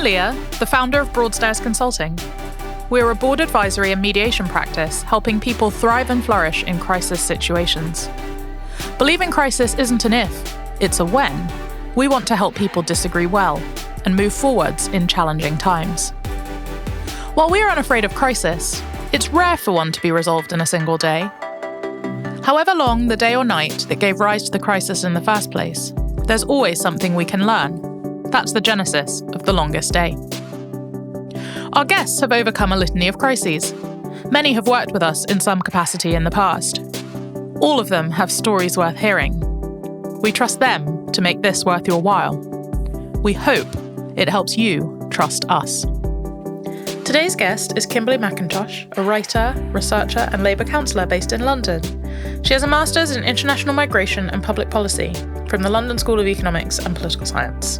Leah, the founder of Broadstairs Consulting. We're a board advisory and mediation practice helping people thrive and flourish in crisis situations. Believing crisis isn't an if, it's a when. We want to help people disagree well and move forwards in challenging times. While we're unafraid of crisis, it's rare for one to be resolved in a single day. However long the day or night that gave rise to the crisis in the first place, there's always something we can learn. That's the genesis of The Longest Day. Our guests have overcome a litany of crises. Many have worked with us in some capacity in the past. All of them have stories worth hearing. We trust them to make this worth your while. We hope it helps you trust us. Today's guest is Kimberly McIntosh, a writer, researcher and Labour councillor based in London. She has a master's in international migration and public policy from the London School of Economics and Political Science.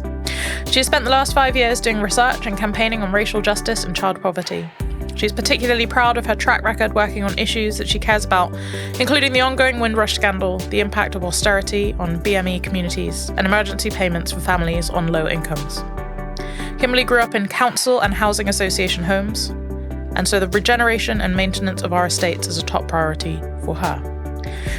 She has spent the last 5 years doing research and campaigning on racial justice and child poverty. She's particularly proud of her track record working on issues that she cares about, including the ongoing Windrush scandal, the impact of austerity on BME communities, and emergency payments for families on low incomes. Kimberly grew up in council and housing association homes, and so the regeneration and maintenance of our estates is a top priority for her.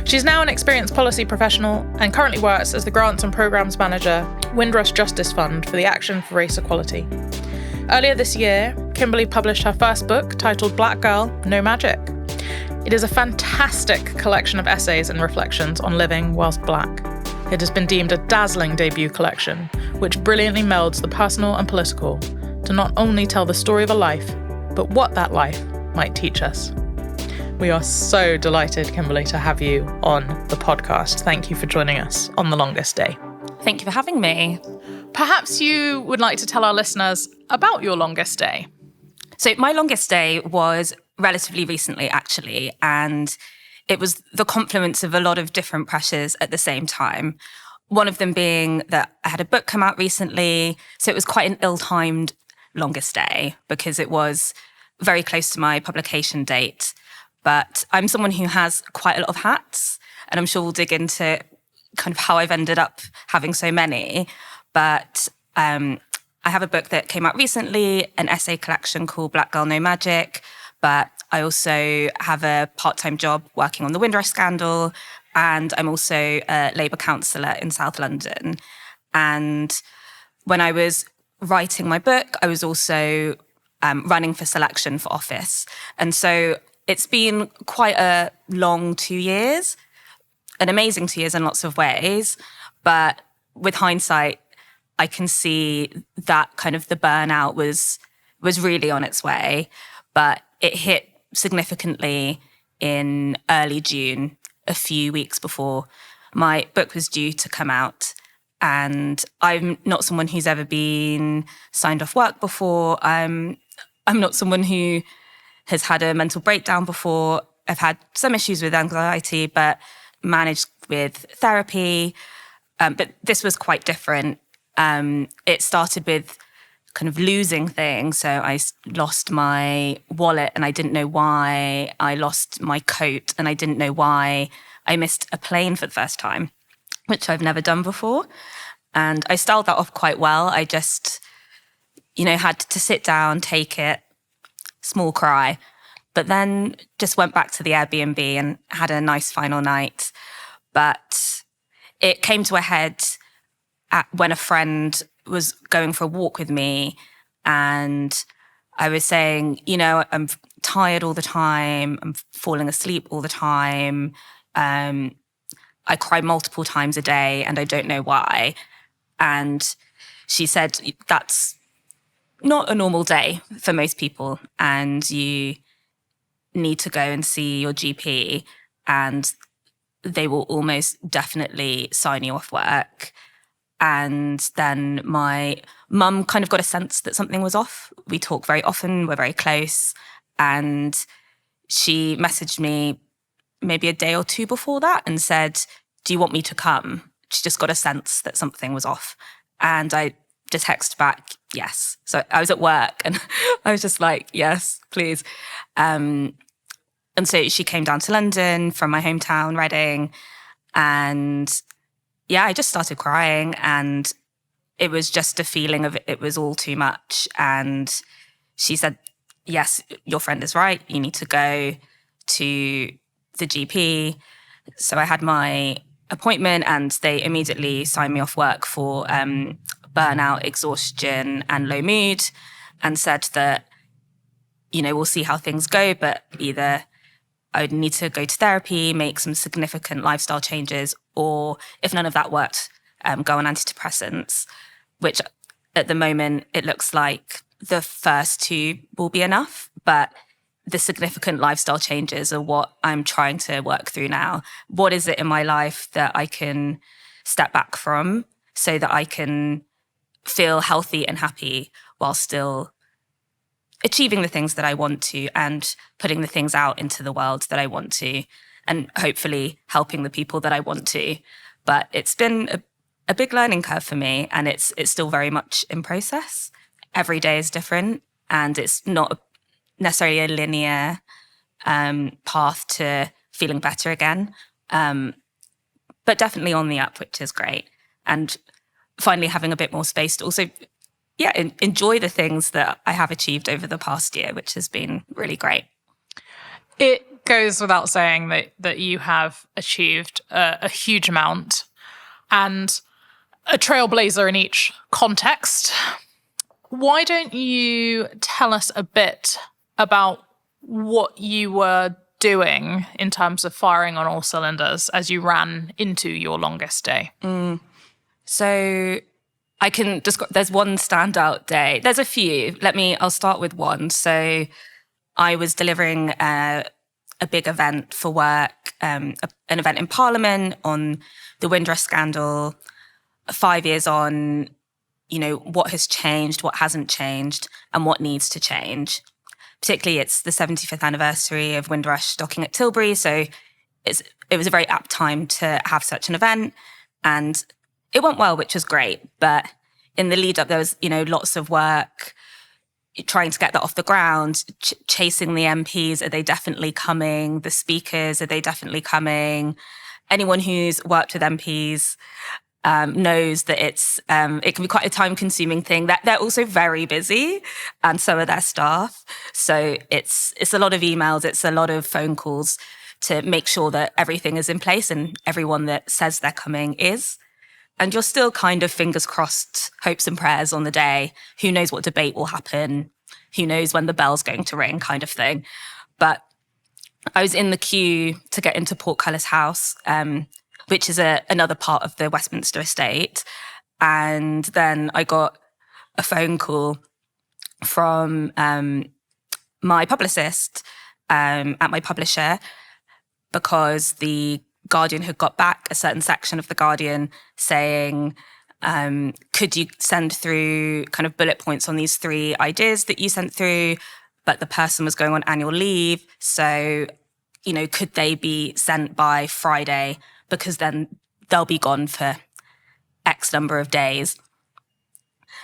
She's now an experienced policy professional and currently works as the Grants and Programmes Manager, Windrush Justice Fund for the Action for Race Equality. Earlier this year, Kimberly published her first book titled Black Girl, No Magic. It is a fantastic collection of essays and reflections on living whilst black. It has been deemed a dazzling debut collection, which brilliantly melds the personal and political to not only tell the story of a life, but what that life might teach us. We are so delighted, Kimberly, to have you on the podcast. Thank you for joining us on The Longest Day. Thank you for having me. Perhaps you would like to tell our listeners about your longest day. So my longest day was relatively recently, actually, and it was the confluence of a lot of different pressures at the same time. One of them being that I had a book come out recently, so it was quite an ill-timed longest day because it was very close to my publication date. But I'm someone who has quite a lot of hats, and I'm sure we'll dig into kind of how I've ended up having so many. But I have a book that came out recently, an essay collection called Black Girl, No Magic. But I also have a part-time job working on the Windrush scandal, and I'm also a Labour councillor in South London. And when I was writing my book, I was also running for selection for office. And so it's been quite a long 2 years, an amazing 2 years in lots of ways. But with hindsight, I can see that kind of the burnout was really on its way. But it hit significantly in early June, a few weeks before my book was due to come out. And I'm not someone who's ever been signed off work before. I'm not someone who has had a mental breakdown before. I've had some issues with anxiety, but managed with therapy. But this was quite different. It started with kind of losing things. So I lost my wallet and I didn't know why. I lost my coat and I didn't know why. I missed a plane for the first time, which I've never done before. And I styled that off quite well. I just, had to sit down, take it, small cry, but then just went back to the Airbnb and had a nice final night. But it came to a head when a friend was going for a walk with me and I was saying, I'm tired all the time, I'm falling asleep all the time, I cry multiple times a day and I don't know why. And she said, that's not a normal day for most people and you need to go and see your GP and they will almost definitely sign you off work. And then my mum kind of got a sense that something was off. We talk very often, we're very close. And she messaged me maybe a day or two before that and said, do you want me to come? She just got a sense that something was off. And I just texted back, yes. So I was at work and I was just like, yes, please. And so she came down to London from my hometown, Reading. And yeah, I just started crying and it was just a feeling of it was all too much. And she said, yes, your friend is right. You need to go to the GP. So I had my appointment and they immediately signed me off work for burnout, exhaustion and low mood, and said that, we'll see how things go, but either I would need to go to therapy, make some significant lifestyle changes, or if none of that worked, go on antidepressants, which at the moment it looks like the first two will be enough. But the significant lifestyle changes are what I'm trying to work through now. What is it in my life that I can step back from so that I can feel healthy and happy while still achieving the things that I want to and putting the things out into the world that I want to, and hopefully helping the people that I want to. But it's been a big learning curve for me, and it's still very much in process. Every day is different, and it's not necessarily a linear path to feeling better again, but definitely on the up, which is great. And finally having a bit more space to also enjoy the things that I have achieved over the past year, which has been really great. It goes without saying that you have achieved a huge amount and a trailblazer in each context. Why don't you tell us a bit about what you were doing in terms of firing on all cylinders as you ran into your longest day? So I can describe, there's one standout day. There's a few. I'll start with one. So I was delivering a big event for work, an event in Parliament on the Windrush scandal. 5 years on, what has changed, what hasn't changed, and what needs to change. Particularly, it's the 75th anniversary of Windrush docking at Tilbury. So it was a very apt time to have such an event. And it went well, which was great. But in the lead up, there was, lots of work trying to get that off the ground, chasing the MPs. Are they definitely coming? The speakers, are they definitely coming? Anyone who's worked with MPs knows that it can be quite a time-consuming thing. That they're also very busy, and so are their staff. So it's a lot of emails, it's a lot of phone calls to make sure that everything is in place and everyone that says they're coming is. And you're still kind of fingers crossed, hopes and prayers on the day. Who knows what debate will happen? Who knows when the bell's going to ring, kind of thing. But I was in the queue to get into Portcullis House, which is another part of the Westminster estate. And then I got a phone call from my publicist at my publisher, because the Guardian had got back a certain section of the Guardian saying, could you send through kind of bullet points on these 3 ideas that you sent through? But the person was going on annual leave. So, could they be sent by Friday? Because then they'll be gone for X number of days.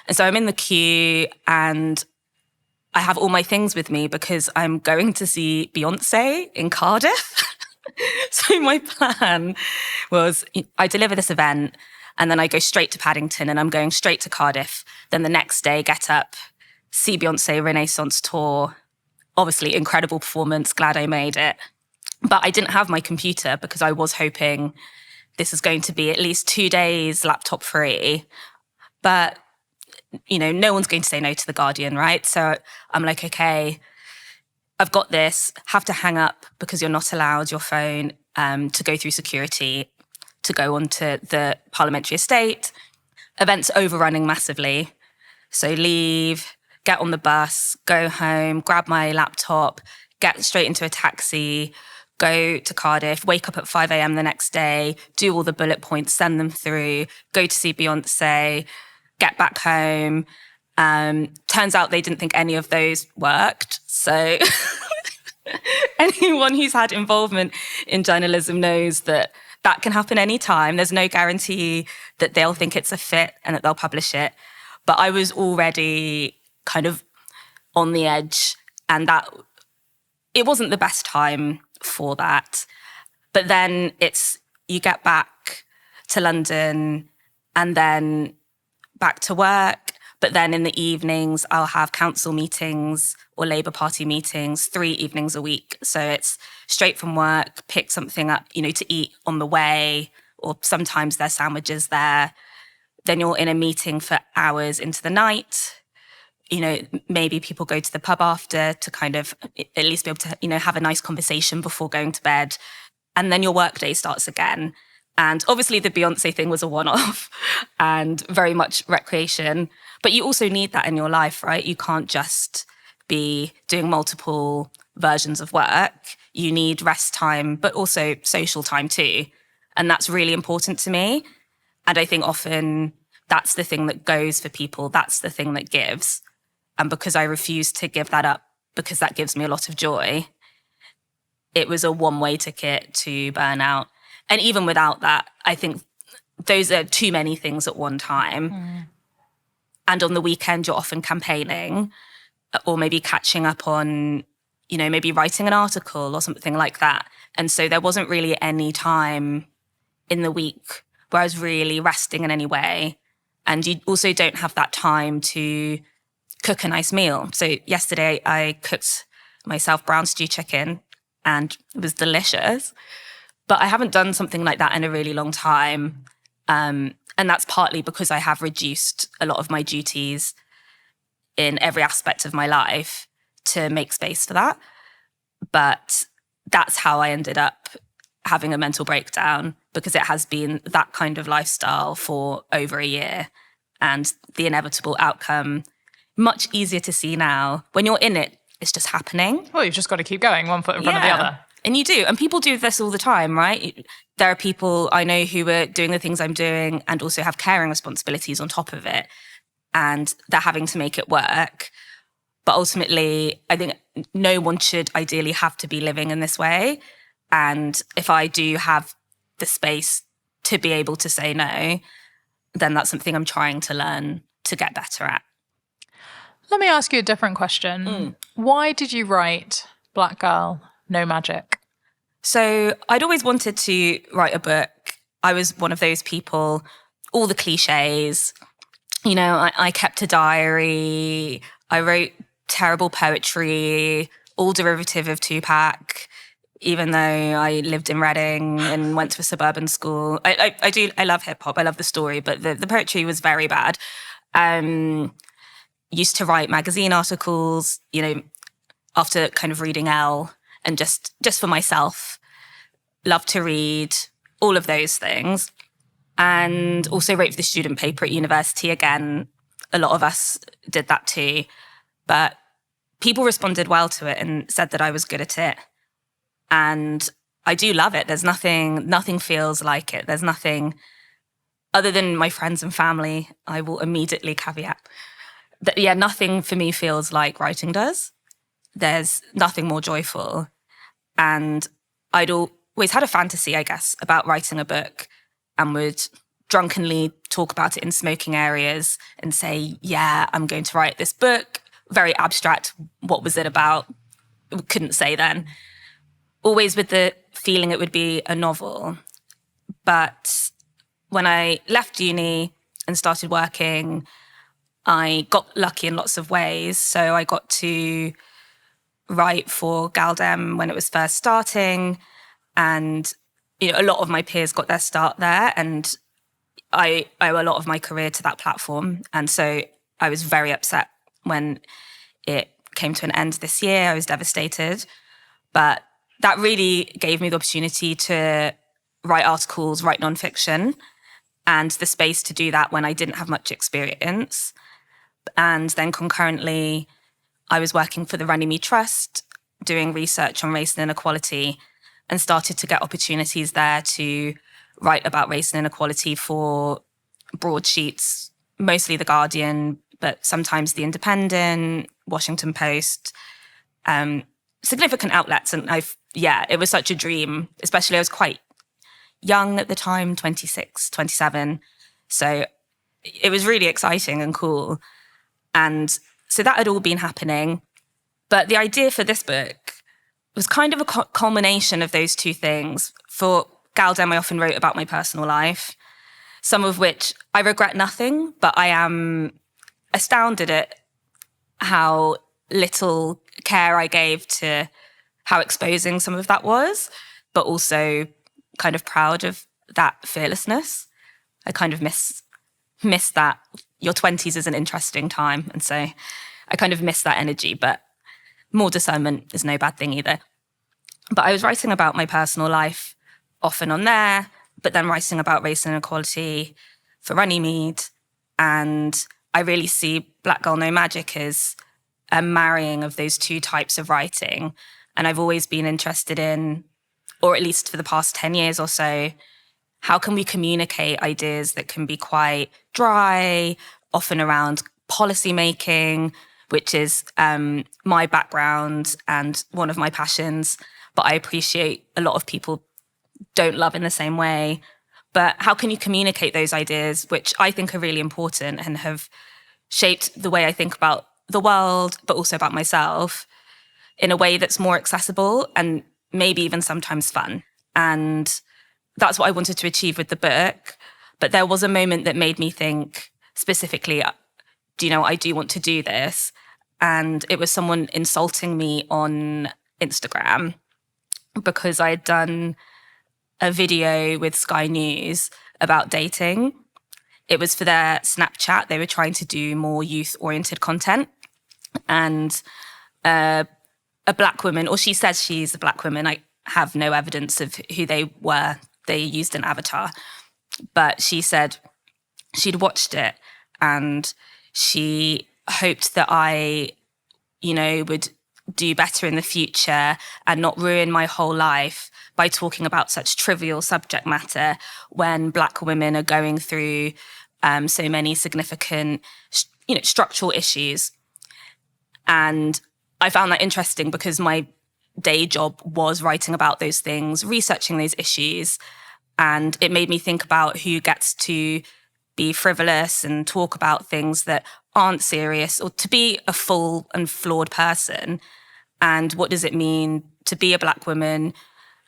And so I'm in the queue and I have all my things with me because I'm going to see Beyonce in Cardiff. So my plan was I deliver this event and then I go straight to Paddington and I'm going straight to Cardiff. Then the next day, get up, see Beyonce Renaissance tour. Obviously, incredible performance. Glad I made it. But I didn't have my computer because I was hoping this is going to be at least 2 days laptop free. But, no one's going to say no to the Guardian, right? So I'm like, okay, I've got this, have to hang up because you're not allowed your phone to go through security to go onto the parliamentary estate. Event's overrunning massively. So leave, get on the bus, go home, grab my laptop, get straight into a taxi, go to Cardiff, wake up at 5 a.m. the next day, do all the bullet points, send them through, go to see Beyonce, get back home. Turns out they didn't think any of those worked. So anyone who's had involvement in journalism knows that can happen anytime. There's no guarantee that they'll think it's a fit and that they'll publish it. But I was already kind of on the edge, and that it wasn't the best time for that. But then you get back to London, and then back to work. But then in the evenings, I'll have council meetings or Labour Party meetings 3 evenings a week. So it's straight from work, pick something up, to eat on the way, or sometimes there's sandwiches there. Then you're in a meeting for hours into the night. Maybe people go to the pub after to kind of at least be able to, have a nice conversation before going to bed. And then your workday starts again. And obviously the Beyonce thing was a one-off and very much recreation. But you also need that in your life, right? You can't just be doing multiple versions of work. You need rest time, but also social time too. And that's really important to me. And I think often that's the thing that goes for people. That's the thing that gives. And because I refuse to give that up, because that gives me a lot of joy, it was a one-way ticket to burnout. And even without that, I think those are too many things at one time. Mm. And on the weekend, you're often campaigning or maybe catching up on, maybe writing an article or something like that. And so there wasn't really any time in the week where I was really resting in any way. And you also don't have that time to cook a nice meal. So yesterday I cooked myself brown stew chicken and it was delicious. But I haven't done something like that in a really long time. And that's partly because I have reduced a lot of my duties in every aspect of my life to make space for that. But that's how I ended up having a mental breakdown, because it has been that kind of lifestyle for over a year. And the inevitable outcome, much easier to see now. When you're in it, it's just happening. Well, you've just got to keep going, one foot in front of the other. And you do. And people do this all the time, right? There are people I know who are doing the things I'm doing and also have caring responsibilities on top of it. And they're having to make it work. But ultimately, I think no one should ideally have to be living in this way. And if I do have the space to be able to say no, then that's something I'm trying to learn to get better at. Let me ask you a different question. Why did you write Black Girl, No Magic? So I'd always wanted to write a book. I was one of those people, all the cliches. I kept a diary. I wrote terrible poetry, all derivative of Tupac, even though I lived in Reading and went to a suburban school. I love hip hop. I love the story, but the poetry was very bad. Used to write magazine articles, after kind of reading Elle, and just for myself. Love to read, all of those things. And also wrote for the student paper at university. Again, a lot of us did that too. But people responded well to it and said that I was good at it. And I do love it. There's nothing feels like it. There's nothing other than my friends and family. I will immediately caveat that, nothing for me feels like writing does. There's nothing more joyful. And I'd always had a fantasy, I guess, about writing a book, and would drunkenly talk about it in smoking areas and say, I'm going to write this book. Very abstract. What was it about? Couldn't say then. Always with the feeling it would be a novel. But when I left uni and started working, I got lucky in lots of ways. So I got to write for Galdem when it was first starting. And a lot of my peers got their start there. And I owe a lot of my career to that platform. And so I was very upset when it came to an end this year. I was devastated. But that really gave me the opportunity to write articles, write nonfiction, and the space to do that when I didn't have much experience. And then concurrently, I was working for the Runnymede Trust, doing research on race and inequality, and started to get opportunities there to write about race and inequality for broadsheets, mostly The Guardian, but sometimes The Independent, Washington Post, significant outlets. And it was such a dream, especially I was quite young at the time, 26, 27. So it was really exciting and cool. And so that had all been happening. But the idea for this book was kind of a culmination of those two things. For Galdem, I often wrote about my personal life. some of which I regret nothing, but I am astounded at how little care I gave to how exposing some of that was, but also kind of proud of that fearlessness. I kind of miss that. Your 20s is an interesting time. And so I kind of miss that energy, but more discernment is no bad thing either. But I was writing about my personal life often on there, but then writing about race and inequality for Runnymede. And I really see Black Girl No Magic as a marrying of those two types of writing. And I've always been interested in, or at least for the past 10 years or so, how can we communicate ideas that can be quite dry, often around policy making, which is my background and one of my passions, but I appreciate a lot of people don't love in the same way. But how can you communicate those ideas, which I think are really important and have shaped the way I think about the world, but also about myself, in a way that's more accessible and maybe even sometimes fun. And that's what I wanted to achieve with the book. But there was a moment that made me think specifically, do you know, I do want to do this. And it was someone insulting me on Instagram because I had done a video with Sky News about dating. It was for their Snapchat. They were trying to do more youth-oriented content. And a Black woman, or she says she's a Black woman. I have no evidence of who they were. They used an avatar. But she said she'd watched it and she hoped that I, would do better in the future and not ruin my whole life by talking about such trivial subject matter when Black women are going through so many significant, structural issues. And I found that interesting because my day job was writing about those things, researching those issues. And it made me think about who gets to be frivolous and talk about things that aren't serious, or to be a full and flawed person. And what does it mean to be a Black woman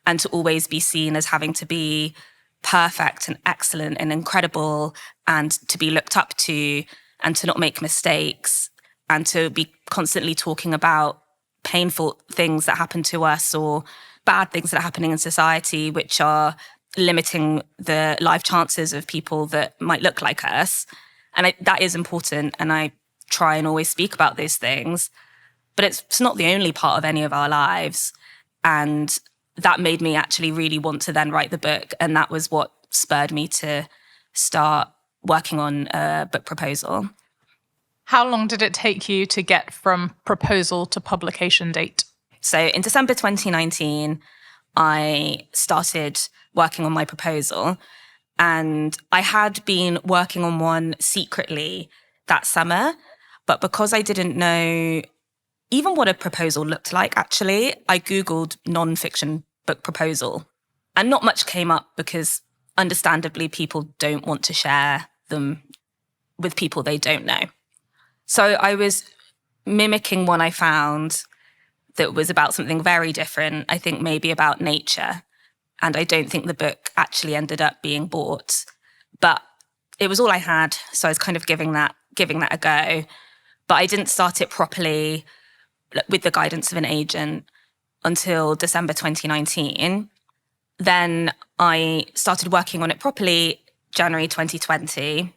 and to always be seen as having to be perfect and excellent and incredible and to be looked up to and to not make mistakes and to be constantly talking about painful things that happen to us or bad things that are happening in society, which are limiting the life chances of people that might look like us. And that is important. And I try and always speak about those things. But it's not the only part of any of our lives. And that made me actually really want to then write the book. And that was what spurred me to start working on a book proposal. How long did it take you to get from proposal to publication date? So in December 2019, I started working on my proposal. And I had been working on one secretly that summer. But because I didn't know even what a proposal looked like, actually, I Googled non-fiction book proposal. And not much came up because, understandably, people don't want to share them with people they don't know. So I was mimicking one I found that was about something very different, I think maybe about nature. And I don't think the book actually ended up being bought. But it was all I had, so I was kind of giving that a go. But I didn't start it properly with the guidance of an agent until December 2019. Then I started working on it properly January 2020.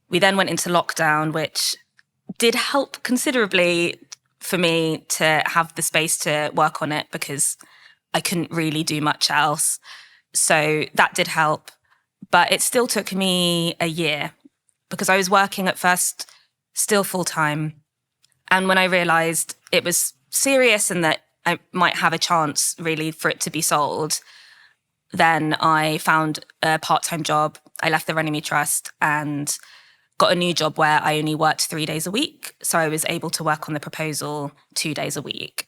We then went into lockdown, which did help considerably for me to have the space to work on it because I couldn't really do much else. So that did help. But it still took me a year because I was working at first still full-time. And when I realised it was serious and that I might have a chance really for it to be sold, then I found a part-time job. I left the Runnymede Trust and got a new job where I only worked 3 days a week. So I was able to work on the proposal 2 days a week.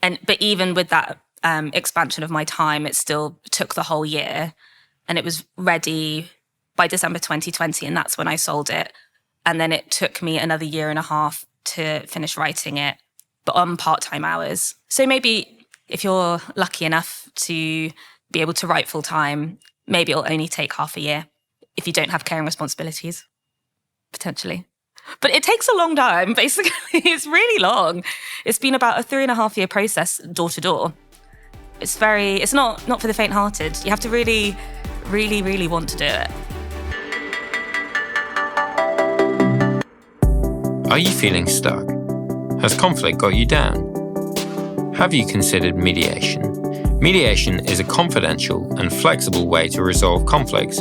But even with that expansion of my time, it still took the whole year. And it was ready by December 2020, and that's when I sold it. And then it took me another year and a half to finish writing it, but on part-time hours. So maybe if you're lucky enough to be able to write full-time, maybe it'll only take half a year. if you don't have caring responsibilities, potentially. But it takes a long time, basically. It's really long. It's been about a 3.5-year process, door to door. It's not for the faint-hearted. You have to really, really, really want to do it. Are you feeling stuck? Has conflict got you down? Have you considered mediation? Mediation is a confidential and flexible way to resolve conflicts.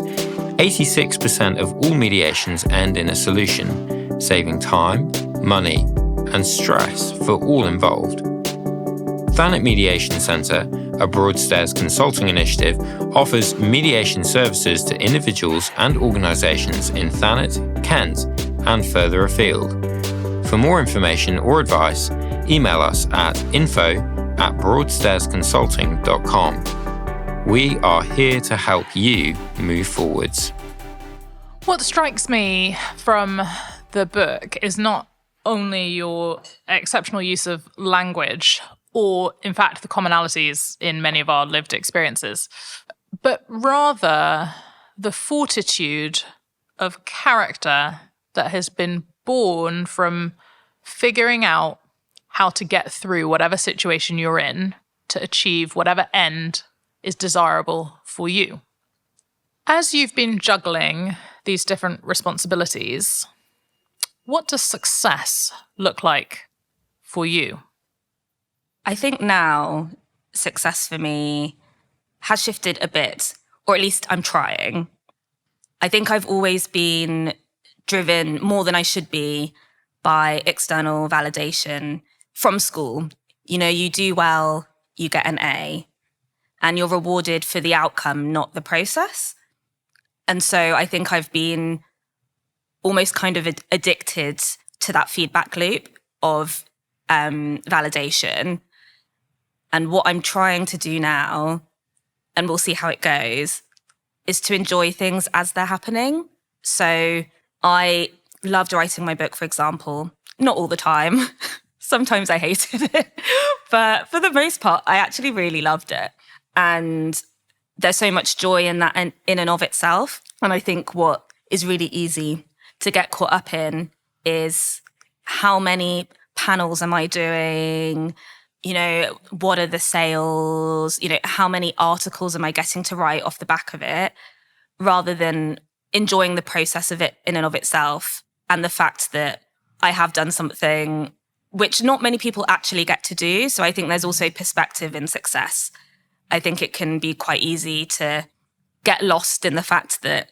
86% of all mediations end in a solution, saving time, money, and stress for all involved. Thanet Mediation Centre, a Broadstairs consulting initiative, offers mediation services to individuals and organisations in Thanet, Kent, and further afield. For more information or advice, email us at info@broadstairsconsulting.com. We are here to help you move forwards. What strikes me from the book is not only your exceptional use of language, or in fact the commonalities in many of our lived experiences, but rather the fortitude of character that has been born from figuring out how to get through whatever situation you're in to achieve whatever end is desirable for you. As you've been juggling these different responsibilities, what does success look like for you? I think now success for me has shifted a bit, or at least I'm trying. I think I've always been driven more than I should be by external validation from school. You know, you do well, you get an A, and you're rewarded for the outcome, not the process. And so I think I've been almost kind of addicted to that feedback loop of validation. And what I'm trying to do now, and we'll see how it goes, is to enjoy things as they're happening. So I loved writing my book, for example. Not all the time. Sometimes I hated it. But for the most part, I actually really loved it. And there's so much joy in that in and of itself. And I think what is really easy to get caught up in is how many panels am I doing? You know, what are the sales? You know, how many articles am I getting to write off the back of it? Rather than enjoying the process of it in and of itself, and the fact that I have done something which not many people actually get to do. So I think there's also perspective in success. I think it can be quite easy to get lost in the fact that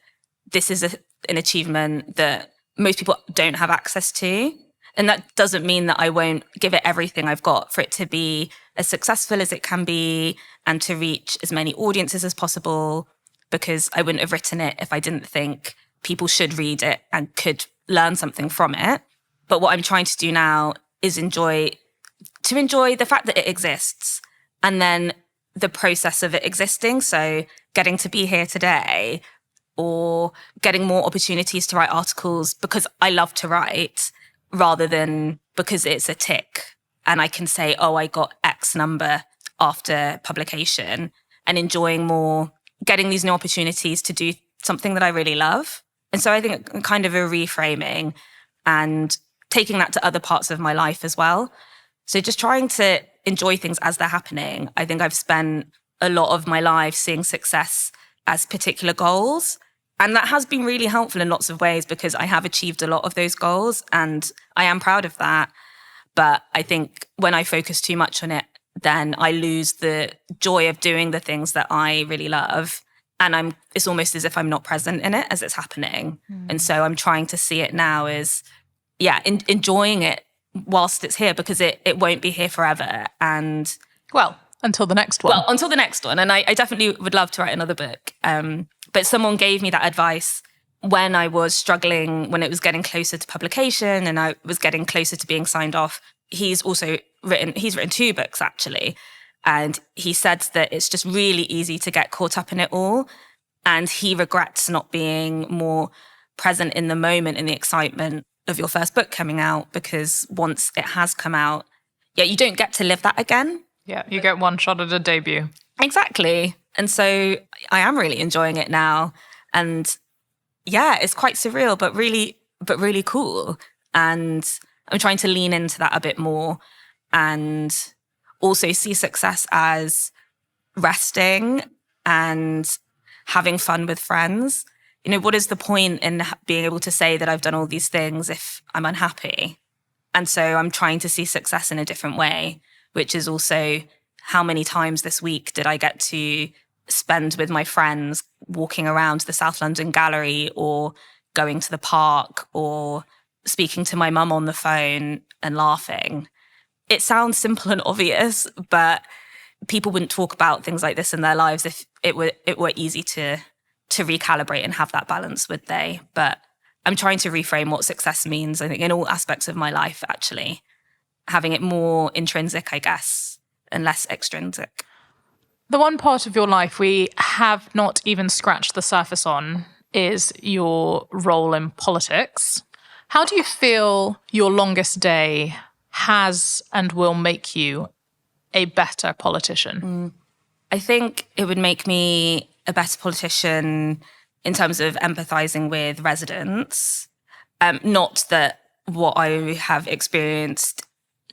this is an achievement that most people don't have access to. And that doesn't mean that I won't give it everything I've got for it to be as successful as it can be and to reach as many audiences as possible, because I wouldn't have written it if I didn't think people should read it and could learn something from it. But what I'm trying to do now is enjoy the fact that it exists, and then the process of it existing. So getting to be here today, or getting more opportunities to write articles because I love to write, rather than because it's a tick and I can say, oh, I got X number after publication, and enjoying more getting these new opportunities to do something that I really love. And so I think kind of a reframing and taking that to other parts of my life as well. So just trying to enjoy things as they're happening. I think I've spent a lot of my life seeing success as particular goals. And that has been really helpful in lots of ways, because I have achieved a lot of those goals and I am proud of that. But I think when I focus too much on it, then I lose the joy of doing the things that I really love. And it's almost as if I'm not present in it as it's happening. And so I'm trying to see it now as, enjoying it whilst it's here, because it won't be here forever. And until the next one. Well, until the next one. And I definitely would love to write another book. But someone gave me that advice when I was struggling, when it was getting closer to publication and I was getting closer to being signed off. He's written 2 books, actually. And he said that it's just really easy to get caught up in it all. And he regrets not being more present in the moment, in the excitement of your first book coming out, because once it has come out, you don't get to live that again. Yeah, you get one shot at a debut. Exactly. And so I am really enjoying it now. And yeah, it's quite surreal, but really cool. And I'm trying to lean into that a bit more and also see success as resting and having fun with friends. You know, what is the point in being able to say that I've done all these things if I'm unhappy? And so I'm trying to see success in a different way, which is also how many times this week did I get to spend with my friends walking around the South London Gallery or going to the park or speaking to my mum on the phone and laughing. It sounds simple and obvious, but people wouldn't talk about things like this in their lives if it were easy to recalibrate and have that balance, would they? But I'm trying to reframe what success means, I think, in all aspects of my life, actually. Having it more intrinsic, I guess, and less extrinsic. The one part of your life we have not even scratched the surface on is your role in politics. How do you feel your longest day has and will make you a better politician? I think it would make me a better politician in terms of empathising with residents. Not that what I have experienced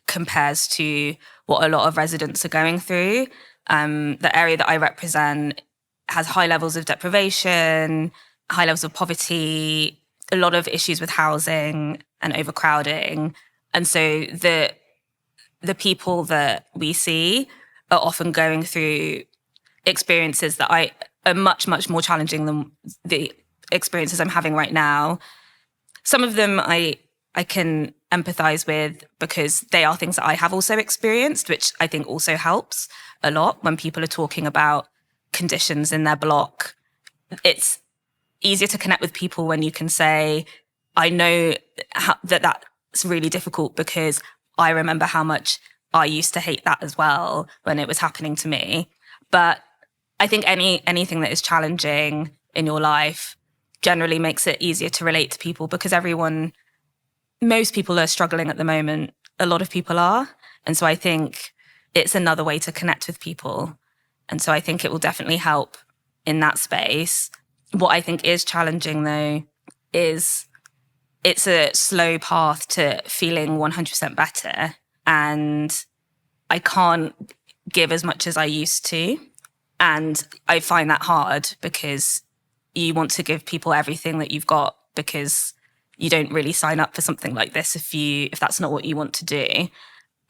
compares to what a lot of residents are going through. The area that I represent has high levels of deprivation, high levels of poverty, a lot of issues with housing and overcrowding. And so the people that we see are often going through experiences that are much, much more challenging than the experiences I'm having right now. Some of them I can empathise with because they are things that I have also experienced, which I think also helps a lot when people are talking about conditions in their block. It's easier to connect with people when you can say, I know that's really difficult because I remember how much I used to hate that as well when it was happening to me. But I think anything that is challenging in your life generally makes it easier to relate to people because most people are struggling at the moment. A lot of people are. And so I think it's another way to connect with people. And so I think it will definitely help in that space. What I think is challenging, though, is it's a slow path to feeling 100% better. And I can't give as much as I used to. And I find that hard because you want to give people everything that you've got because you don't really sign up for something like this if that's not what you want to do.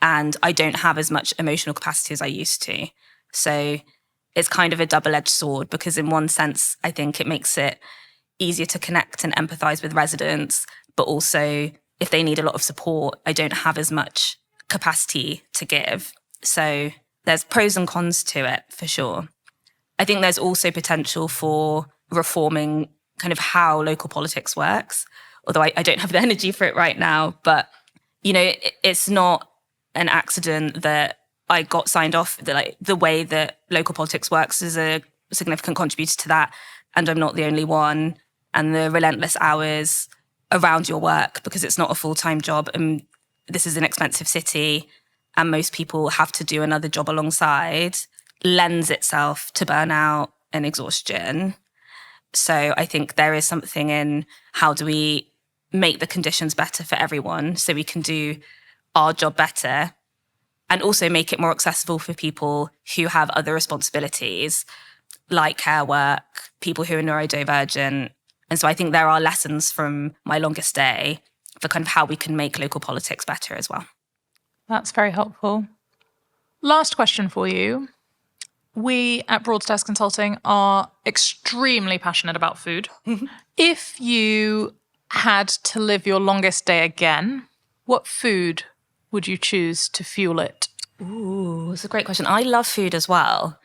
And I don't have as much emotional capacity as I used to. So it's kind of a double-edged sword because in one sense, I think it makes it easier to connect and empathise with residents, but also if they need a lot of support, I don't have as much capacity to give. So there's pros and cons to it for sure. I think there's also potential for reforming kind of how local politics works, although I don't have the energy for it right now. But, you know, it's not an accident that I got signed off. The way that local politics works is a significant contributor to that. And I'm not the only one. And the relentless hours around your work, because it's not a full-time job. And this is an expensive city. And most people have to do another job alongside, lends itself to burnout and exhaustion. So I think there is something in how do we make the conditions better for everyone so we can do our job better and also make it more accessible for people who have other responsibilities like care work, people who are neurodivergent. And so I think there are lessons from my longest day for kind of how we can make local politics better as well. That's very helpful. Last question for you. We at Broadstairs Consulting are extremely passionate about food. Mm-hmm. If you had to live your longest day again, what food would you choose to fuel it? Ooh, that's a great question. I love food as well.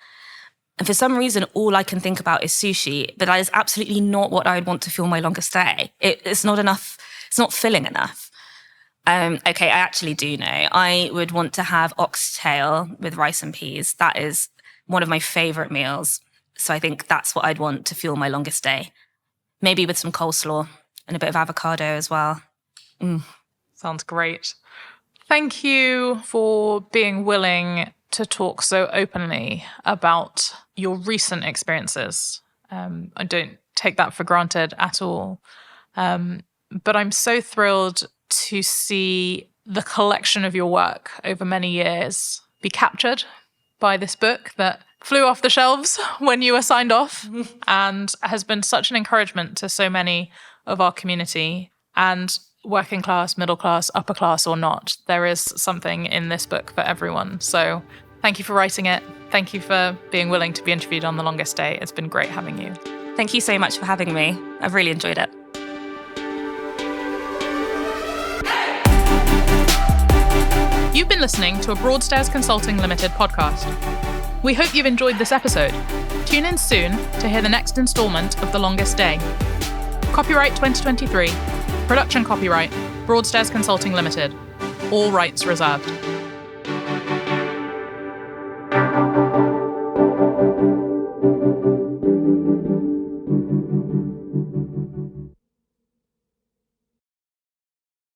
And for some reason, all I can think about is sushi, but that is absolutely not what I would want to fuel my longest day. It's not enough. It's not filling enough. Okay, I actually do know. I would want to have oxtail with rice and peas. That is one of my favourite meals. So I think that's what I'd want to fuel my longest day. Maybe with some coleslaw and a bit of avocado as well. Sounds great. Thank you for being willing to talk so openly about your recent experiences. I don't take that for granted at all. But I'm so thrilled to see the collection of your work over many years be captured by this book that flew off the shelves when you were signed off and has been such an encouragement to so many of our community. And working class, middle class, upper class or not, there is something in this book for everyone. So thank you for writing it. Thank you for being willing to be interviewed on The Longest Day. It's been great having you. Thank you so much for having me. I've really enjoyed it. You've been listening to a Broadstairs Consulting Limited podcast. We hope you've enjoyed this episode. Tune in soon to hear the next instalment of The Longest Day. Copyright 2023. Production copyright, Broadstairs Consulting Limited. All rights reserved.